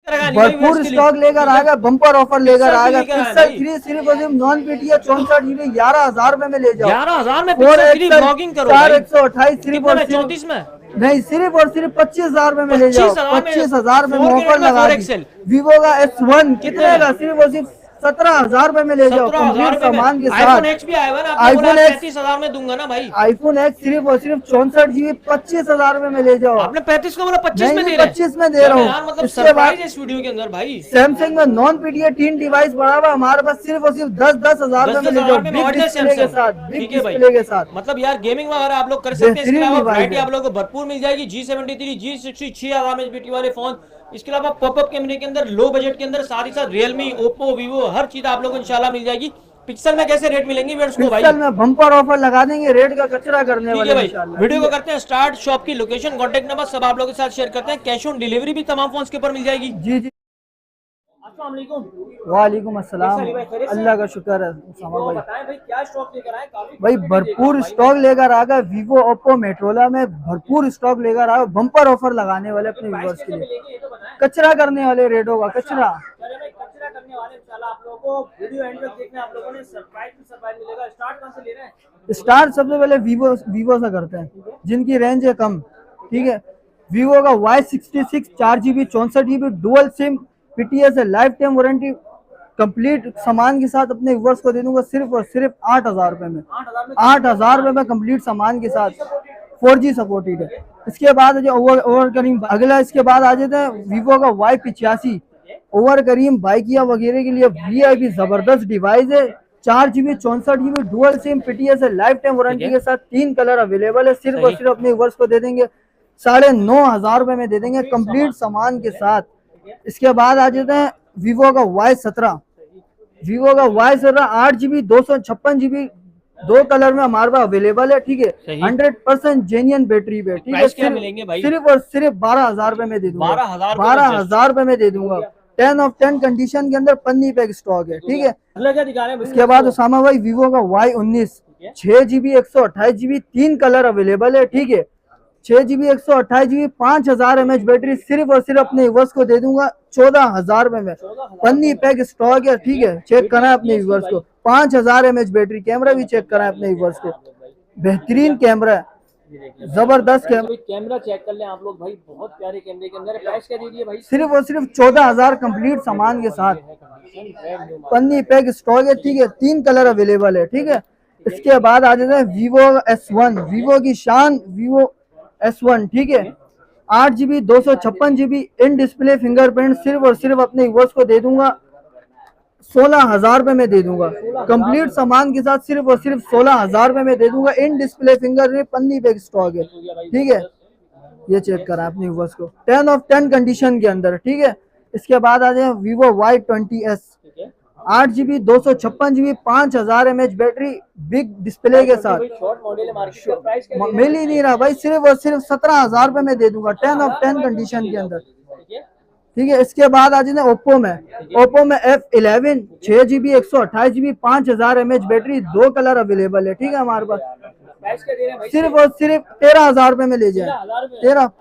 भरपूर स्टॉक लेकर आएगा, बम्पर ऑफर लेकर आएगा। पिक्सल 3 सिर्फ और सिर्फ नॉन पीटीए 64 GB 11,000 रुपए में ले जाओ। 11,000 में पिक्सल 3 ब्लॉगिंग करो भाई। 4,128 सिर्फ और सिर्फ 34 में नहीं, सिर्फ और सिर्फ 25,000 रुपए में ले जाओ। 25,000 रुपए में ऑफर लगा दी। वीवो का S1 कितने का? सिर्फ और सिर्फ 17,000 रुपए में ले जाओ, कंप्लीट सामान के साथ। आईफोन X भी आएगा ना, आईफोन X 35,000 में दूंगा ना भाई। आईफोन X सिर्फ और सिर्फ 64 GB 25,000 रुपए में ले जाओ। आपने 35 को बोला, 25 में दे रहे हैं। 25 में दे रहा हूँ। मतलब सरप्राइज है इस वीडियो के अंदर भाई। सैमसंग में नॉन पीटीए 3 डिवाइस बड़ा हुआ हमारे पास सिर्फ और सिर्फ 10,000 रुपए में ले जाओ, बिग डिस्प्ले के साथ। बिग डिस्प्ले के साथ मतलब यार गेमिंग वगैरह आप लोग कर सकते हैं। इसके अलावा वैरायटी आप लोगों को भरपूर मिल जाएगी। G73, G60 6000 mAh वाले फोन। इसके अलावा पॉपअप कैमरे के अंदर लो बजट के अंदर साथ ही साथ रियलमी, ओप्पो, वीवो हर चीज आप लोगों को इंशाल्लाह मिल जाएगी। पिक्सल में कैसे रेट मिलेंगे व्यूअर्स को भाई? पिक्सल में बम्पर ऑफर लगा देंगे, रेट का कचरा करने वाले भाई। वीडियो को करते हैं स्टार्ट। शॉप की लोकेशन, कांटेक्ट नंबर सब आप लोगों के साथ शेयर करते हैं। कैश ऑन डिलीवरी भी तमाम फोन्स के ऊपर मिल जाएगी। जी जी। वालेकुम अस्सलाम। अल्लाह का शुक्र है। भाई क्या स्टॉक लेकर आए? भाई भरपूर स्टॉक लेकर आ गए। वीवो, ओप्पो, मेट्रोला में भरपूर स्टॉक लेकर आए। बम्पर ऑफर लगाने वाले अपने व्यूअर्स के लिए, कचरा करने वाले रेटों का कचरा। करने वाले इंशाल्लाह आप लोगों को वीडियो एंड तक देखना। आप लोगों ने सरप्राइज मिलेगा। स्टार्ट कहां से ले रहे हैं? स्टार्ट सबसे पहले वीवो से करते हैं, जिनकी रेंज है कम। ठीक है, वीवो का Y66 4 GB 64 GB dual SIM PTS है, लाइफ टाइम वारंटी कंप्लीट सामान के साथ अपने व्यूअर्स को दे दूंगा सिर्फ और सिर्फ 8,000 रुपए में। 8,000 रुपए में कंप्लीट सामान के साथ 4G सपोर्टेड है। इसके बाद जो ओवर करीम अगला, इसके बाद आ जाते हैं वीवो का Y85 ओवर करीम बाइकिया वगैरह के लिए VIP जबरदस्त डिवाइस है। 4 GB 64 GB dual SIM PTS है, लाइफ टाइम वारंटी के साथ 3 कलर अवेलेबल है। सिर्फ और सिर्फ अपने व्यूअर्स को दे देंगे 9,500 रुपए में दे देंगे कंप्लीट सामान के साथ। इसके बाद आ जाते हैं वीवो का Y17। वीवो का Y17 8 GB 256 GB 2 कलर में हमारे पास अवेलेबल है। ठीक है, 100% जेन्युइन बैटरी पे। ठीक है, सिर्फ और सिर्फ 12,000 रुपए में दे दूंगा। 12,000 रुपए में दे दूंगा। 10 of 10 कंडीशन के अंदर पन्नी पैक स्टॉक है। ठीक है, इसके बाद उसामा भाई वीवो का Y19 6 GB 128 GB 3 colour available है। ठीक है, 6 GB 128 GB 5,000 mAh बैटरी सिर्फ और सिर्फ अपने व्यूअर्स को दे दूंगा 14,000 रुपए में। पन्नी पैक स्टॉक है। ठीक है, चेक कराएं अपने व्यूअर्स को। 5,000 mAh बैटरी। कैमरा भी चेक कराएं अपने व्यूअर्स को, बेहतरीन कैमरा है, जबरदस्त कैमरा चेक कर लें आप लोग भाई। बहुत प्यारे कैमरे के अंदर प्राइस क्या दे दिए भाई? सिर्फ और सिर्फ 14,000 कंप्लीट सामान के साथ। पन्नी पैक स्टॉक है। ठीक है, 3 कलर अवेलेबल है। ठीक है, इसके बाद आ जाते हैं वीवो S1, वीवो की शान वीवो S1। ठीक है, 8 GB 256 GB in display fingerprint सिर्फ और सिर्फ अपने व्यूअर्स को दे दूंगा 16,000 रुपए में दे दूंगा कंप्लीट सामान के साथ। सिर्फ और सिर्फ 16,000 रुपए में दे दूंगा। इन डिस्प्ले फिंगरप्रिंट पन्नी पैक स्टॉक है। ठीक है, ये चेक करा अपने व्यूअर्स को 10 of 10 कंडीशन के अंदर। ठीक है, इसके बाद आ जाए Vivo Y20s 8 GB 256 GB 5,000 mAh battery big display के साथ। मिल ही नहीं रहा भाई, सिर्फ और सिर्फ 17,000 रुपए में दे दूंगा 10 of 10 कंडीशन के अंदर। ठीक है, इसके बाद आ जाए ओप्पो में F11 6 GB 128 GB 5,000 mAh battery 2 colour available है। ठीक है, हमारे पास सिर्फ और सिर्फ 13,000 रुपए में ले जाए।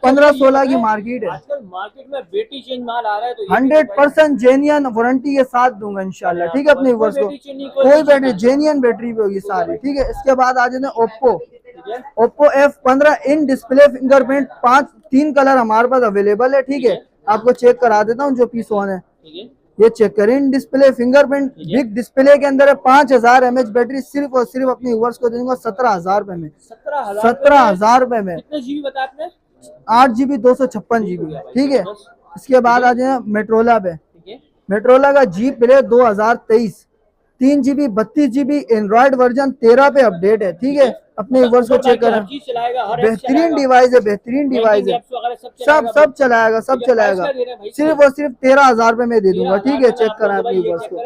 15-16 की मार्केट है। मार्केट में बेटी चेंज माल आ रहा है तो 100% जेन्युइन वारंटी के साथ दूंगा इंशाल्लाह। ठीक है, अपने व्यूअर्स को कोई बैटरी जेन्युइन बैटरी पे होगी सारी। ठीक है, इसके बाद आ जाते हैं Oppo F15 in display fingerprint 3 colour हमारे पास अवेलेबल है। ठीक है, आपको चेक करा देता हूँ जो पीस ऑन है, ये चेक करें। In display fingerprint big display के अंदर है, 5,000 mAh बैटरी सिर्फ और सिर्फ अपने व्यूअर्स को दूंगा 17,000 रुपए में। 17,000 रुपए में। कितने जीबी बताया आपने? 8 GB 256 GB। ठीक है, इसके बाद आ जाए मेट्रोला पे। मेट्रोला का G Play 2023 3 GB 32 GB Android version 13 पे अपडेट है। ठीक है, अपने व्यूअर्स को चेक करें। बेहतरीन डिवाइस है, बेहतरीन डिवाइस है, सब चलाएगा। सिर्फ और सिर्फ 13,000 रुपए में दे दूंगा। ठीक है, चेक करें अपने व्यूअर्स को।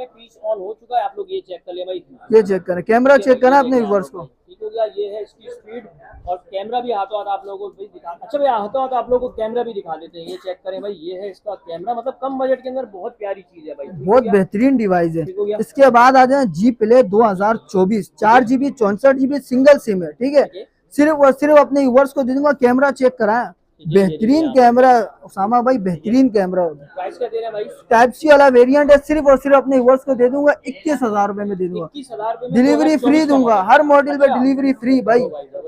हो चुका है, आप लोग ये चेक कर ले भाई। ये चेक करें, कैमरा चेक करें अपने व्यूअर्स को। ठीक हो गया, ये है इसकी स्पीड और कैमरा भी हाथों हाथ आप लोगों को दिखा। अच्छा भैया, हाथों हाथ आप लोगों को कैमरा भी दिखा देते हैं। ये चेक करें भाई, ये है इसका कैमरा। मतलब कम बजट के अंदर बहुत प्यारी चीज है भाई, बहुत बेहतरीन डिवाइस है। इसके बाद आ जाए G Play 2024 4 GB 64 GB single SIM है। ठीक है, सिर्फ और सिर्फ अपने व्यूअर्स को दे दूंगा। कैमरा चेक कराएं, बेहतरीन कैमरा उसामा भाई, बेहतरीन कैमरा। प्राइस क्या दे रहे हैं भाई? टाइप सी वाला वेरिएंट है, सिर्फ और सिर्फ अपने व्यूअर्स को दे दूंगा 21,000 रुपए में दे दूंगा। 21,000 में डिलीवरी फ्री दूंगा, हर मॉडल पे डिलीवरी फ्री भाई।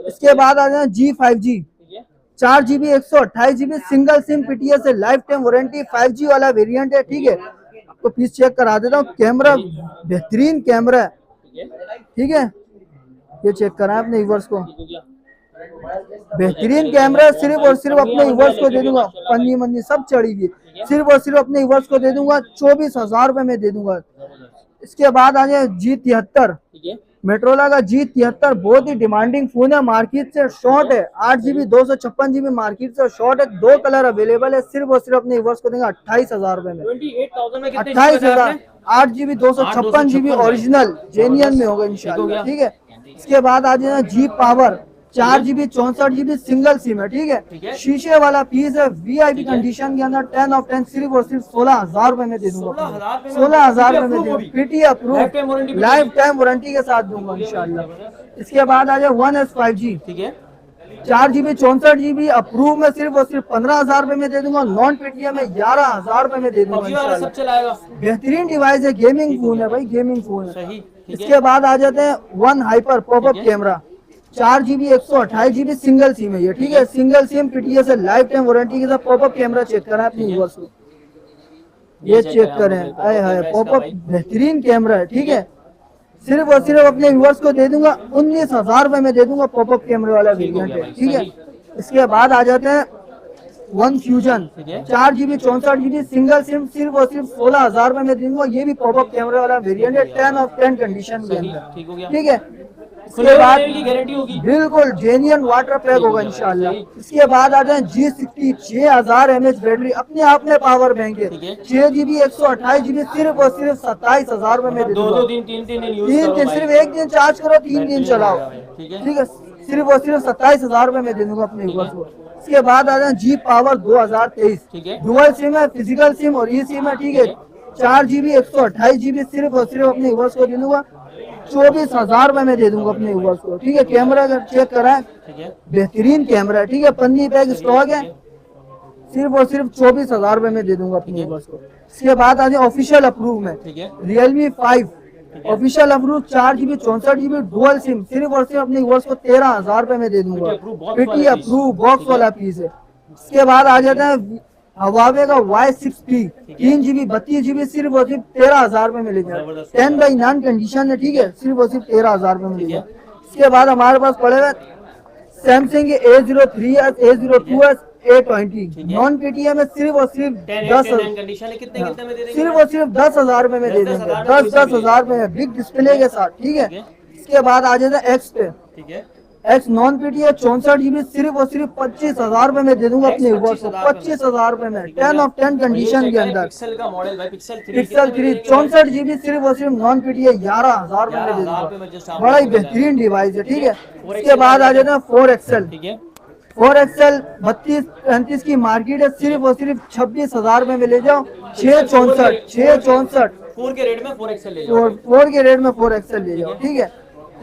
इसके बाद आ जाए G5G, 4GB 128GB single SIM PTS है, लाइफ टाइम वारंटी, 5G वाला वेरिएंट है। ठीक है, आपको पीस चेक करा देता हूँ, कैमरा बेहतरीन कैमरा है। ठीक है, ये चेक करा अपने व्यूअर्स को, बेहतरीन कैमरा, सिर्फ और सिर्फ अपने व्यूअर्स को दे दूंगा। पन्नी मन्नी सब चढ़ी हुई, सिर्फ और सिर्फ अपने व्यूअर्स को दे दूंगा 24,000 रुपए में दे दूंगा। इसके बाद आ जाए G73, मेट्रोला का G73, बहुत ही डिमांडिंग फोन है, मार्केट से शॉर्ट है, 8GB 256GB मार्केट से शॉर्ट है, 2 कलर अवेलेबल है, सिर्फ और सिर्फ अपने व्यूअर्स को देंगे 28,000 रुपए में। 28,000, 8GB 256GB ओरिजिनल जेन्युइन में होगा इंशाल्लाह। ठीक है, इसके बाद आ जाए G power, 4GB 64GB single SIM है। ठीक है, शीशे वाला पीस है, VIP कंडीशन के अंदर, 10 ऑफ 10, सिर्फ और सिर्फ 16,000 रुपए में दे दूंगा। 16,000 रुपए में दे, PT approve, lifetime warranty के साथ दूंगा इंशाल्लाह। इसके बाद आ जाए 1S5G, 4GB 64GB अप्रूव में, सिर्फ और सिर्फ 15,000 रुपए में दे दूंगा। नॉन पीटीएम में 11,000 रुपए में दे दूंगा इंशाल्लाह। बेहतरीन डिवाइस है, गेमिंग फोन है भाई, गेमिंग फोन है। इसके बाद आ जाते हैं one hyper popup camera, 4GB 128GB single SIM है ये। ठीक है, सिंगल सिम पीटीएस है, लाइफ टाइम वारंटी के साथ। पॉपअप कैमरा चेक करें अपने व्यूअर्स को, ये चेक करें, आए हाय पॉपअप बेहतरीन कैमरा है। ठीक है, सिर्फ और सिर्फ अपने व्यूअर्स को दे दूंगा 19,000 रुपए में दे दूंगा, पॉपअप कैमरे वाला वेरिएंट है। ठीक है, इसके बाद आ जाते हैं one fusion, 4GB 64GB single SIM, सिर्फ और सिर्फ 16,000 रुपए में दे दूंगा। ये भी पॉपअप कैमरे वाला वेरिएंट है, 10 ऑफ 10 कंडीशन के अंदर। ठीक है, इसके बाद गारंटी होगी, बिल्कुल जेन्युइन वाटर पैक होगा इंशाल्लाह। इसके बाद आ जाए G60, 6000 mAh बैटरी, अपने आप में पावर बैंक है, 6GB 128GB, सिर्फ और सिर्फ 27,000 रुपए में दे दूंगा। 3 दिन, सिर्फ एक दिन चार्ज करो, 3 दिन चलाओ। ठीक है, सिर्फ और सिर्फ 27,000 रुपए में दे दूंगा अपने व्यूअर्स को। इसके बाद आ जाए G पावर 2023, डुअल सिम है, फिजिकल सिम और ई सिम है। ठीक है, 4GB 128GB, सिर्फ और सिर्फ अपने व्यूअर्स को दे दूंगा 24,000 रुपए में दे दूंगा अपने व्यूअर्स को। ठीक है, कैमरा अगर चेक कराएं, बेहतरीन कैमरा है। ठीक है, पन्नी पैक स्टॉक है, सिर्फ और सिर्फ 24,000 रुपए में दे दूंगा अपने व्यूअर्स को। इसके बाद आ जाए ऑफिशियल अप्रूव में, Realme 5 official approve, 4GB 64GB dual SIM, सिर्फ और सिर्फ अपने व्यूअर्स को 13,000 रुपए में दे दूंगा। पीटी अप्रूव बॉक्स वाला पीस है। इसके बाद आ जाता है हवावे का Y6P, 3GB 32GB, सिर्फ और सिर्फ 13,000 रुपए में ले जाए, 10/9 कंडीशन है। ठीक है, सिर्फ और सिर्फ 13,000 रुपए में ले जाए। इसके बाद हमारे पास पड़ेगा Samsung A03s, A02s, A20 non PTM में, सिर्फ और सिर्फ 10,000, सिर्फ और सिर्फ 10,000 रुपए में दे देंगे, 10,000 रुपए में बिग डिस्प्ले के साथ। ठीक है, इसके बाद आ जाता है X पे, X नॉन पीटीएम 64GB, सिर्फ और सिर्फ 25,000 रुपए में दे दूंगा अपने व्यूअर्स को, 25,000 रुपए में, 10 ऑफ 10 कंडीशन के अंदर। पिक्सल का मॉडल भाई, पिक्सल 3 64GB, सिर्फ और सिर्फ नॉन पीटीएम 11,000 रुपए में दे दूंगा, बड़ा ही बेहतरीन डिवाइस है। ठीक है, इसके बाद आ जाता है 4XL, 4XL 32-35 की मार्केट है, सिर्फ और सिर्फ 26,000 रुपए में ले जाओ, 664 4 के रेट में 4XL ले जाओ, 4 के रेट में 4XL ले जाओ। ठीक है,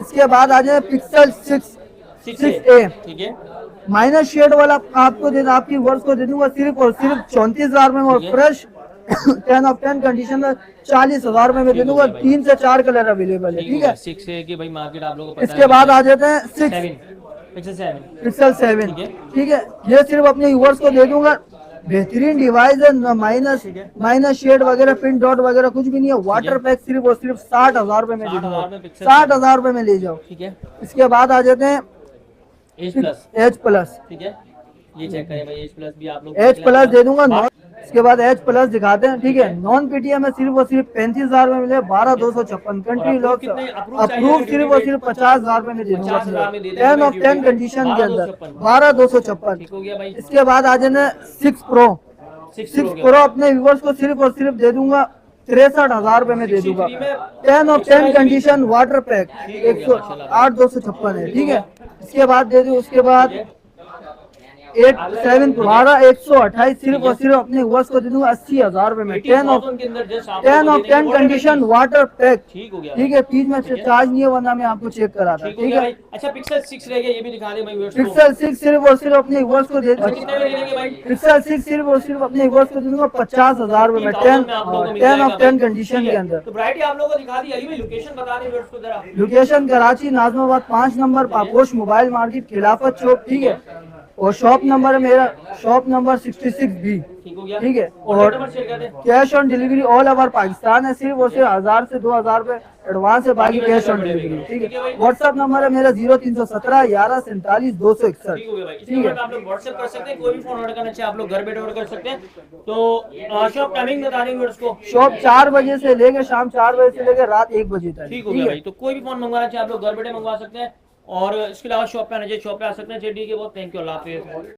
इसके बाद आ जाए पिक्सल 6A, ठीक है, माइनस शेड वाला आपको दे, आपकी वर्ष को दे दूंगा सिर्फ और सिर्फ 34,000 रुपए में, और फ्रेश 10 ऑफ 10 कंडीशन में 40,000 रुपए में दे दूंगा। 3 से 4 कलर अवेलेबल है। ठीक है, 6A की भाई मार्केट आप लोगों को पता है। इसके बाद आ जाते हैं 6 पिक्सल 7। ठीक है, ये सिर्फ अपने व्यूअर्स को दे दूंगा, बेहतरीन डिवाइस है, माइनस शेड वगैरह, पिन डॉट वगैरह कुछ भी नहीं है, वाटर पैक, सिर्फ और सिर्फ 60,000 रुपए में दे दूंगा, 60,000 रुपए में ले जाओ। ठीक है, इसके बाद आ जाते हैं H+, ठीक है, ये चेक करें भाई, H+ भी आप लोग H+ दे दूंगा। इसके बाद H+ दिखाते हैं। ठीक है, नॉन पीटीएम में सिर्फ और सिर्फ 35,000 रुपए मिले, 12,256 कंट्री लॉक अप्रूव, सिर्फ और सिर्फ 50,000 रुपए में दे दूंगा, 10 ऑफ 10 कंडीशन के अंदर, 12,256। इसके बाद आ जाना 6 Pro अपने व्यूअर्स को सिर्फ और सिर्फ दे दूंगा 63,000 रुपए में दे दूंगा, 10 ऑफ 10 कंडीशन, वाटर पैक, 8,256 है। ठीक है, इसके बाद दे दूं, उसके बाद 8 Pro 128 सिर्फ और सिर्फ अपने व्यूअर्स को दे दूंगा 80,000 रुपए में। 10 ऑफ 10 कंडीशन वाटर पैक, ठीक हो गया ठीक है, बीच में चार्ज नहीं है, वरना मैं आपको चेक कराता, ठीक हो ठीक गया है। भाई। अच्छा पिक्सल 6 रह गया, ये भी दिखा दे भाई व्यूअर्स को। पिक्सल 6 सिर्फ और सिर्फ अपने व्यूअर्स को दे अच्छा, कितने में मिलेंगे भाई? पिक्सल 6 सिर्फ और सिर्फ अपने व्यूअर्स को दे दूंगा 50,000 रुपए में। 10 ऑफ 10 कंडीशन के अंदर। तो वैरायटी आप लोगों को दिखा दी। अली भाई लोकेशन बता दें व्यूअर्स को जरा। Location Karachi Najmabad 5 number Paposh mobile market खिलाफत चौक, ठीक है। और शॉप नंबर है मेरा, शॉप नंबर 66B, ठीक हो गया, ठीक है। और और cash on delivery all over Pakistan है, सिर्फ और सिर्फ 1000 से 2000 रुपए एडवांस है, बाकी कैश ऑन डिलीवरी, ठीक है। व्हाट्सएप नंबर है मेरा 0317 11 47 261, ठीक हो गया भाई। इस ठीक नंबर है। पे आप लोग व्हाट्सएप कर सकते हैं, कोई भी फोन ऑर्डर करना चाहे आप लोग घर बैठे ऑर्डर कर सकते हैं। तो शॉप टाइमिंग बता दें व्यूअर्स को। शॉप 4 बजे से लेकर शाम 4 बजे से लेकर रात 1 बजे तक, ठीक हो गया भाई। तो कोई भी फोन मंगवाना चाहे आप लोग घर बैठे मंगवा सकते हैं, और इसके अलावा शॉप पे आना चाहिए, शॉप पे आ सकते हैं। चलिए ठीक है, बहुत थैंक यू, अल्लाह हाफिज़।